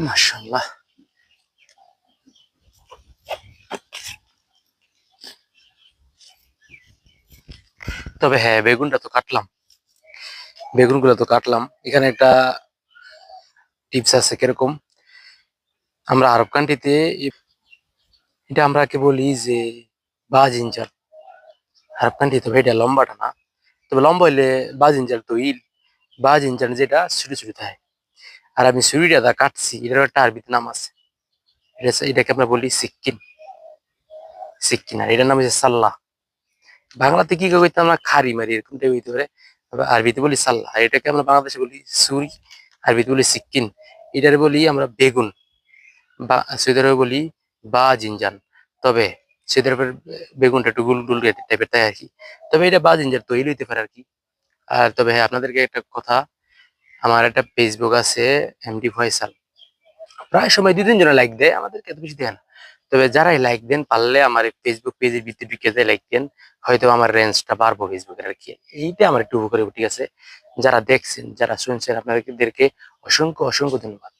মাশাআল্লাহ। তবে হ্যাঁ, বেগুনগুলো তো কাটলাম। এখানে একটা টিপস আছে কিরকম, আমরা আরব কান্ট্রিতে এটা আমরা কি বলি যে বাজিঞ্জার। আরব কান্ট্রি তবে এটা লম্বাটা না, তবে লম্বা হইলে বাজিঞ্জার তো বাজিঞ্জার যেটা ছোট ছোট থাকে। আর আমি ছুরিটা দা কাটছি, এটার একটা আরবিতে নাম আছে। এটাকে আমরা বলি সিক্কিন। সিক্কিন, আর এটার নাম হচ্ছে সাল্লাহ। বাংলাতে কি কইতাম আমরা খাড়ি মারি, এরকমটাই হইতে পারে। আরবিতে বলি সাল্লাহ, আর এটাকে আমরা বাংলাদেশে বলি ছুরি, আরবিতে বলি সিক্কিন। এটারে বলি আমরা বেগুন, বা সৌদি আরবে বলি বা জিনজান। তবে সৌদি আরবের বেগুনটা একটু গুল গুল টাইপের তাই আর কি। তবে এটা বা জিনজার তৈরি হইতে পারে আর কি। আর তবে হ্যাঁ, আপনাদেরকে একটা কথা, আমার একটা ফেসবুক আছে, এমডি ফয়সাল। প্রায় সময় 2-3 জনে লাইক দেয়, আমাদেরকে এত বেশি দেয় না। তবে যারাই লাইক দেন, পারলে আমার এই ফেসবুক পেজের ভিতরে ঢুকে যায় লাইক দেন, হয়তো আমার রেঞ্জটা বাড়বো ফেসবুকের আর কি। এইটা আমার একটু উপকার, ঠিক আছে? যারা দেখছেন, যারা শুনছেন, আপনাদেরকে অসংখ্য অসংখ্য ধন্যবাদ।